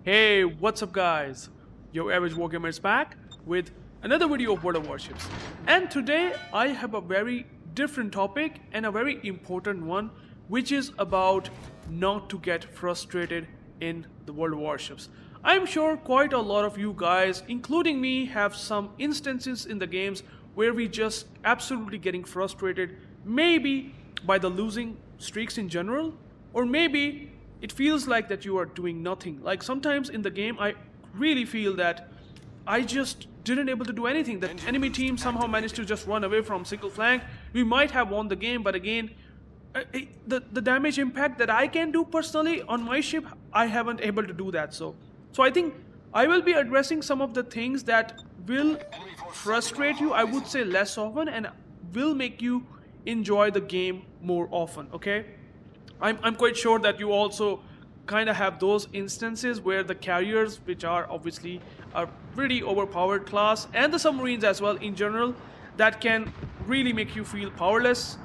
Hey, what's up guys? UrAvgWarGamer is back with another video of World of Warships. And today I have a very different topic and a very important one, which is about not to get frustrated in the World of Warships. I'm sure quite a lot of you guys, including me, have some instances in the games where we just absolutely getting frustrated, maybe by the losing streaks in general, or maybe it feels like that you are doing nothing. Like sometimes in the game I really feel that I just didn't able to do anything. The enemy team somehow managed to just run away from single flank. We might have won the game, but again, the damage impact that I can do personally on my ship, I haven't able to do that. So I think I will be addressing some of the things that will frustrate you, I would say less often, and will make you enjoy the game more often, okay? I'm quite sure that you also kind of have those instances where the carriers, which are obviously a pretty overpowered class, and the submarines as well in general, that can really make you feel powerless.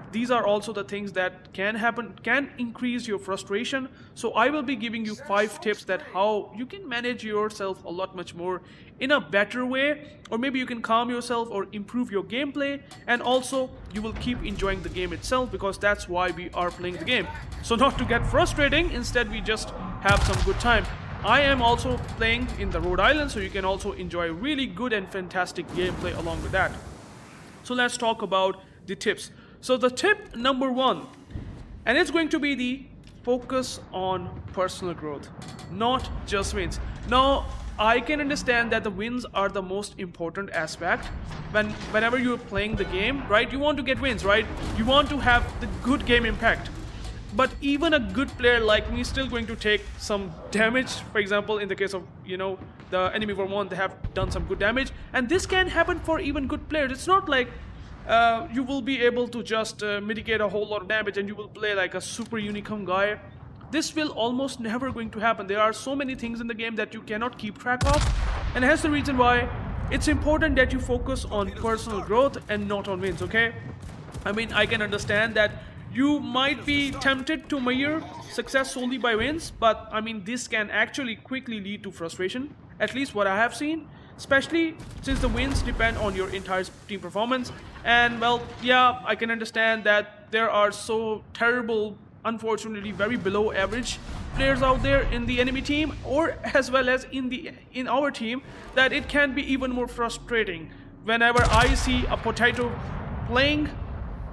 These are also the things that can happen, can increase your frustration. So I will be giving you 5 tips that how you can manage yourself a lot much more in a better way, or maybe you can calm yourself or improve your gameplay, and also you will keep enjoying the game itself, because that's why we are playing the game. So not to get frustrating, instead we just have some good time. I am also playing in the Rhode Island, so you can also enjoy really good and fantastic gameplay along with that. So let's talk about the tips. So the tip number 1, and it's going to be the focus on personal growth, not just wins. Now, I can understand that the wins are the most important aspect whenever you're playing the game, right? You want to get wins, right? You want to have the good game impact. But even a good player like me is still going to take some damage. For example, in the case of, the enemy war 1, they have done some good damage. And this can happen for even good players. It's not like you will be able to just mitigate a whole lot of damage and you will play like a super unicorn guy. This will almost never going to happen. There are so many things in the game that you cannot keep track of, and that's the reason why it's important that you focus on personal growth and not on wins, okay? I mean, I can understand that you might be tempted to measure success solely by wins, but I mean, this can actually quickly lead to frustration, at least what I have seen, especially since the wins depend on your entire team performance. And well, yeah, I can understand that there are so terrible, unfortunately very below average players out there in the enemy team, or as well as in our team, that it can be even more frustrating whenever I see a potato playing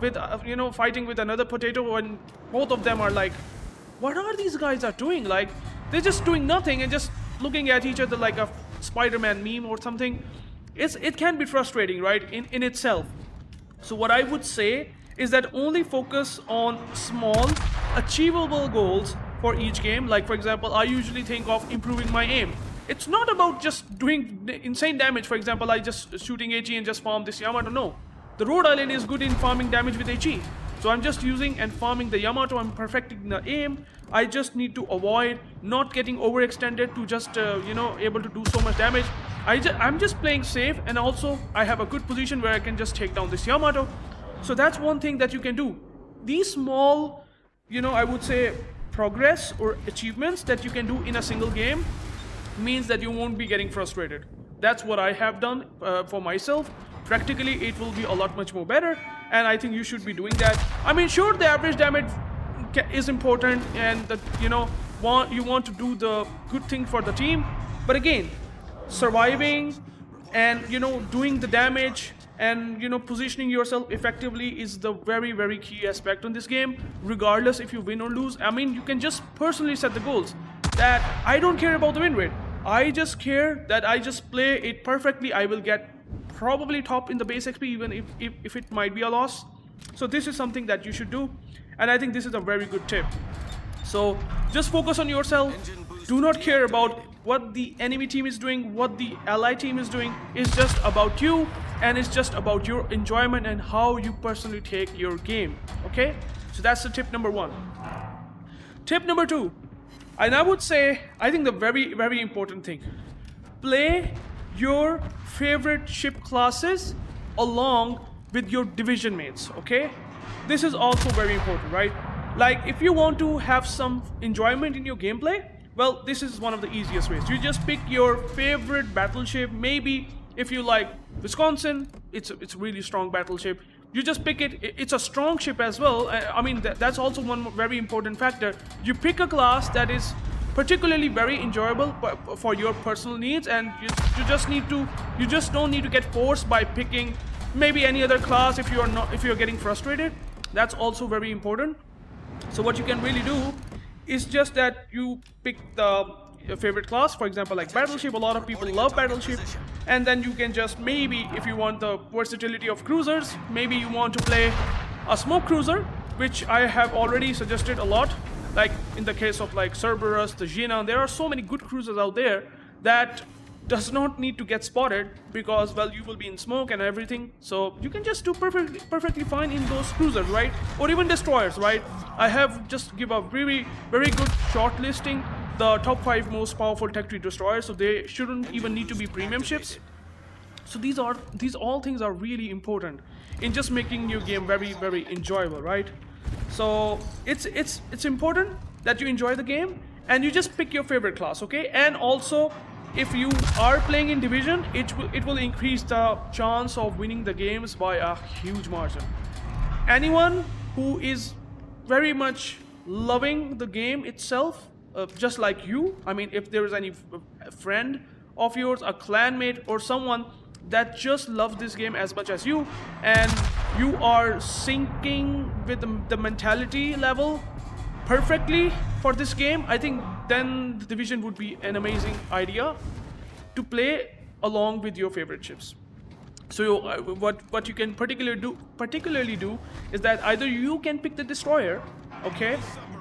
with fighting with another potato, and both of them are like, what are these guys are doing? Like, they're just doing nothing and just looking at each other like a Spider-Man meme or something. It can be frustrating, right, in itself. So what I would say is that only focus on small achievable goals for each game. Like, for example, I usually think of improving my aim. It's not about just doing insane damage. For example, I just shooting HE and just farm this Yamato. No, the Rhode Island is good in farming damage with HE. So I'm just using and farming the Yamato. I'm perfecting the aim. I just need to avoid not getting overextended to just able to do so much damage. I'm just playing safe, and also I have a good position where I can just take down this Yamato. So that's one thing that you can do. These small, I would say progress or achievements that you can do in a single game means that you won't be getting frustrated. That's what I have done for myself. Practically, it will be a lot much more better, and I think you should be doing that. I mean, sure, the average damage is important, and that you want to do the good thing for the team, but again, surviving and doing the damage and positioning yourself effectively is the very, very key aspect on this game, regardless if you win or lose. I mean, you can just personally set the goals that I don't care about the win rate. I just care that I just play it perfectly. I will get probably top in the base XP, even if it might be a loss. So this is something that you should do, and I think this is a very good tip. So just focus on yourself. Do not care about what the enemy team is doing, what the ally team is doing. It's just about you, and it's just about your enjoyment and how you personally take your game, okay? So that's the tip number 1. Tip number 2, and I would say, I think the very, very important thing, play your favorite ship classes along with your division mates, okay? This is also very important, right? Like, if you want to have some enjoyment in your gameplay, Well, this is one of the easiest ways. You just pick your favorite battleship. Maybe if you like Wisconsin, it's a really strong battleship. You just pick it. It's a strong ship as well. I mean, that's also one very important factor. You pick a class that is particularly very enjoyable for your personal needs, and you just don't need to get forced by picking maybe any other class if you're getting frustrated. That's also very important. So what you can really do is just that you pick your favorite class, for example, like Battleship. A lot of people love Battleship, and then you can just, maybe if you want the versatility of cruisers, maybe you want to play a smoke cruiser, which I have already suggested a lot. Like in the case of like Cerberus, the Jena, there are so many good cruisers out there that does not need to get spotted, because, well, you will be in smoke and everything, so you can just do perfectly fine in those cruisers, right? Or even destroyers, right? I have just give a very good short listing, the top 5 most powerful Tech Tree destroyers, so they shouldn't even need to be premium ships. So these all things are really important in just making your game very enjoyable, right? So it's important that you enjoy the game and you just pick your favorite class, okay? And also, if you are playing in Division, it will increase the chance of winning the games by a huge margin. Anyone who is very much loving the game itself, just like you, I mean, if there is any friend of yours, a clanmate, or someone that just loves this game as much as you, and you are syncing with the mentality level perfectly for this game, I think then the Division would be an amazing idea to play along with your favorite ships. So what you can particularly do is that either you can pick the destroyer, okay,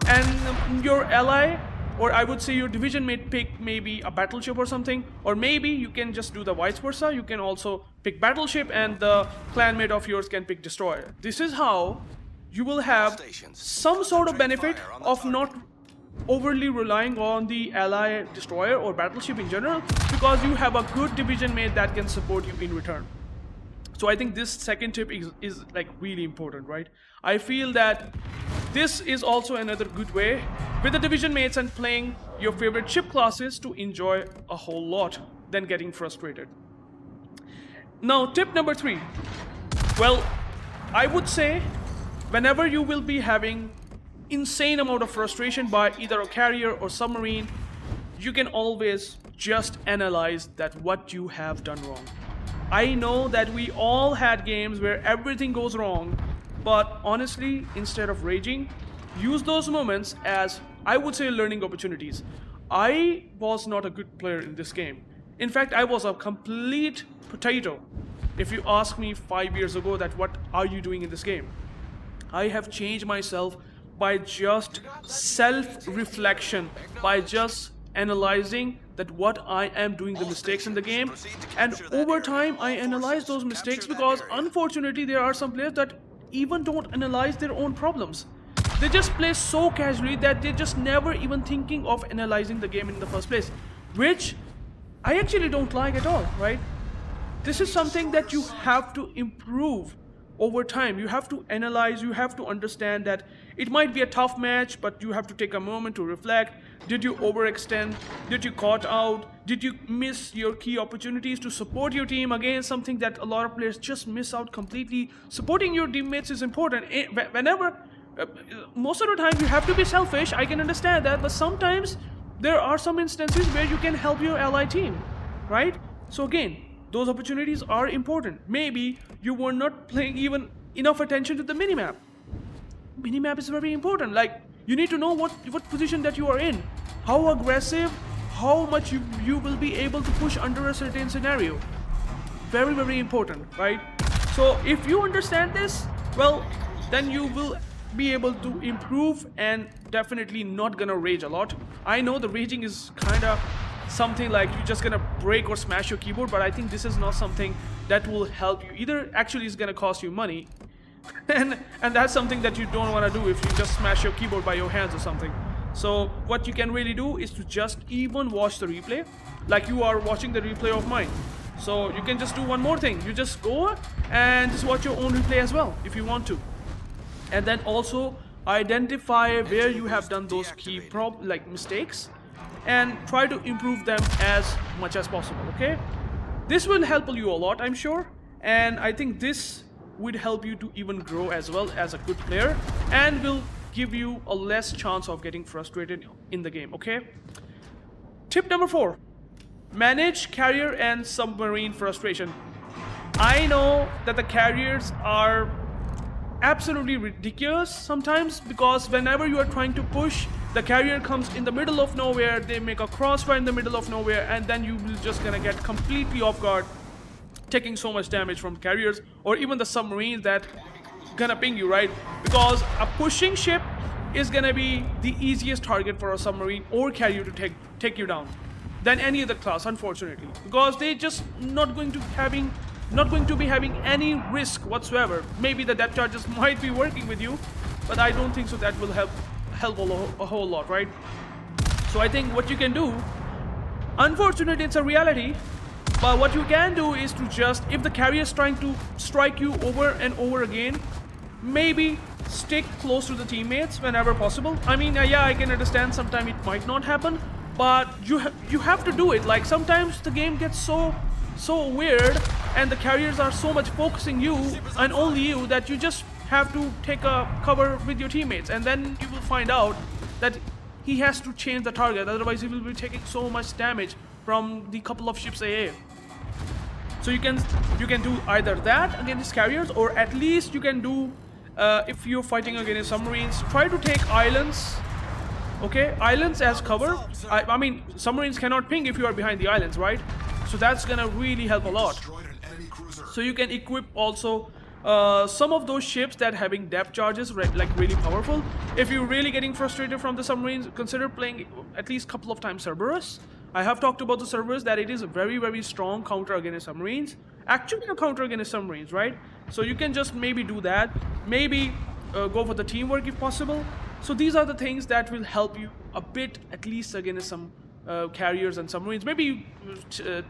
and your ally, or I would say your division mate, pick maybe a battleship or something, or maybe you can just do the vice versa. You can also pick battleship and the clanmate of yours can pick destroyer. This is how you will have some sort of benefit of not overly relying on the ally destroyer or battleship in general, because you have a good division mate that can support you in return. So I think this second tip is like really important, right? I feel that this is also another good way with the division mates and playing your favorite ship classes to enjoy a whole lot than getting frustrated. Now, tip number 3. Well, I would say whenever you will be having insane amount of frustration by either a carrier or submarine, you can always just analyze that what you have done wrong. I know that we all had games where everything goes wrong, but honestly, instead of raging, use those moments as, I would say, learning opportunities. I was not a good player in this game. In fact, I was a complete potato. If you ask me 5 years ago that what are you doing in this game, I have changed myself by just self-reflection, by just analyzing that what I am doing, the mistakes in the game, and over time I analyze those mistakes, because unfortunately there are some players that even don't analyze their own problems. They just play so casually that they're just never even thinking of analyzing the game in the first place, which I actually don't like at all, right? This is something that you have to improve over time. You have to analyze, you have to understand that it might be a tough match, but you have to take a moment to reflect. Did you overextend? Did you caught out? Did you miss your key opportunities to support your team? Again, something that a lot of players just miss out completely. Supporting your teammates is important. Whenever, most of the time you have to be selfish, I can understand that, but sometimes there are some instances where you can help your ally team, right? So again, those opportunities are important. Maybe you were not paying even enough attention to the minimap. Minimap is very important. Like, you need to know what position that you are in, how aggressive, how much you will be able to push under a certain scenario. Very important, right? So if you understand this, well, then you will be able to improve and definitely not gonna rage a lot. I know the raging is kind of something like you're just gonna break or smash your keyboard, but I think this is not something that will help you either. Actually, it's gonna cost you money and that's something that you don't want to do if you just smash your keyboard by your hands or something. So what you can really do is to just even watch the replay like you are watching the replay of mine. So you can just do one more thing. You just go and just watch your own replay as well if you want to, and then also identify where you have done those key mistakes, and try to improve them as much as possible, okay? This will help you a lot, I'm sure, and I think this would help you to even grow as well as a good player and will give you a less chance of getting frustrated in the game, okay? Tip number 4, manage carrier and submarine frustration. I know that the carriers are absolutely ridiculous sometimes, because whenever you are trying to push, the carrier comes in the middle of nowhere, they make a crossfire in the middle of nowhere, and then you will just gonna get completely off guard, taking so much damage from carriers or even the submarines that gonna ping you, right? Because a pushing ship is gonna be the easiest target for a submarine or carrier to take you down than any other class, unfortunately, because they just not going to be having any risk whatsoever. Maybe the depth charges might be working with you, but I don't think so that will help a whole lot, right? So I think what you can do, unfortunately it's a reality, but what you can do is to just, if the carrier is trying to strike you over and over again, maybe stick close to the teammates whenever possible. I mean, yeah, I can understand sometimes it might not happen, but you have to do it. Like sometimes the game gets so weird and the carriers are so much focusing you and only you that you just have to take a cover with your teammates, and then you will find out that he has to change the target, otherwise he will be taking so much damage from the couple of ships AA. So you can do either that against carriers, or at least you can do, if you're fighting against submarines, try to take islands. Okay, islands as cover. I mean, submarines cannot ping if you are behind the islands, right? So that's gonna really help a lot. So you can equip also some of those ships that having depth charges, like really powerful. If you're really getting frustrated from the submarines, consider playing at least a couple of times Cerberus. I have talked about the Cerberus, that it is a very strong counter against submarines. Actually a counter against submarines, right? So you can just maybe do that. Maybe go for the teamwork if possible. So these are the things that will help you a bit, at least against some carriers and submarines. Maybe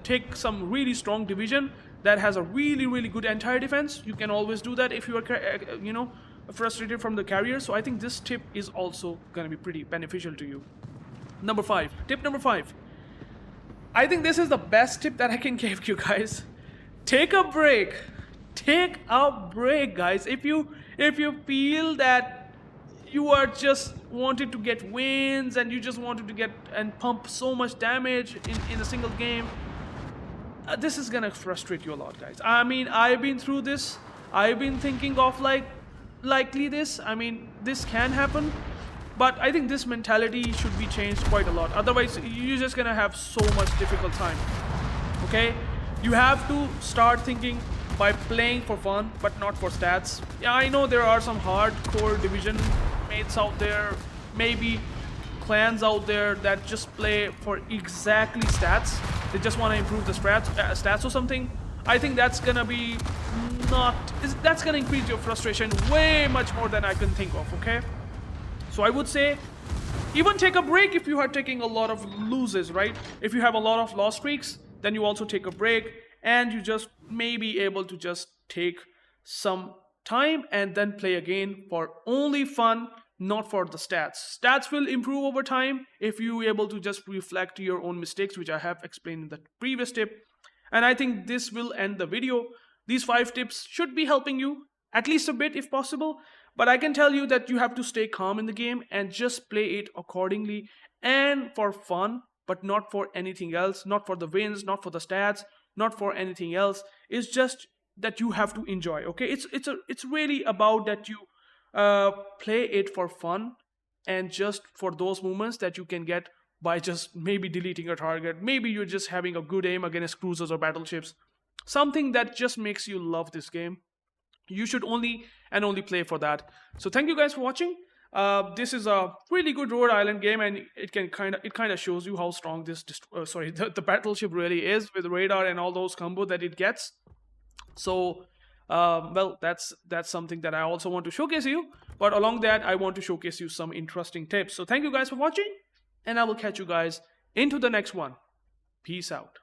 take some really strong division that has a really good anti-air defense. You can always do that if you are frustrated from the carrier. So I think this tip is also going to be pretty beneficial to you. Tip number 5. I think this is the best tip that I can give you guys. Take a break. Take a break, guys. If you feel that you are just wanted to get wins and you just wanted to get and pump so much damage in a single game, this is gonna frustrate you a lot, guys. I mean, I've been through this. I've been thinking of likely this. I mean, this can happen, but I think this mentality should be changed quite a lot. Otherwise, you're just gonna have so much difficult time. Okay, you have to start thinking by playing for fun, but not for stats. Yeah, I know there are some hardcore division mates out there, maybe clans out there that just play for exactly stats. They just want to improve the stats or something. I think that's gonna be that's gonna increase your frustration way much more than I can think of, okay? So I would say even take a break if you are taking a lot of loses, right? If you have a lot of loss streaks, then you also take a break and you just may be able to just take some time and then play again for only fun, not for the stats. Stats will improve over time if you're able to just reflect your own mistakes, which I have explained in the previous tip. And I think this will end the video. These 5 tips should be helping you, at least a bit if possible. But I can tell you that you have to stay calm in the game and just play it accordingly and for fun, but not for anything else, not for the wins, not for the stats, not for anything else. It's just that you have to enjoy, okay? It's really about that you play it for fun and just for those moments that you can get by just maybe deleting a target. Maybe you're just having a good aim against cruisers or battleships. Something that just makes you love this game. You should only play for that. So thank you guys for watching. This is a really good Rhode Island game, and it kind of shows you how strong this the battleship really is with radar and all those combos that it gets. So well, that's something that I also want to showcase you. But along that, I want to showcase you some interesting tips. So thank you guys for watching, and I will catch you guys into the next one. Peace out.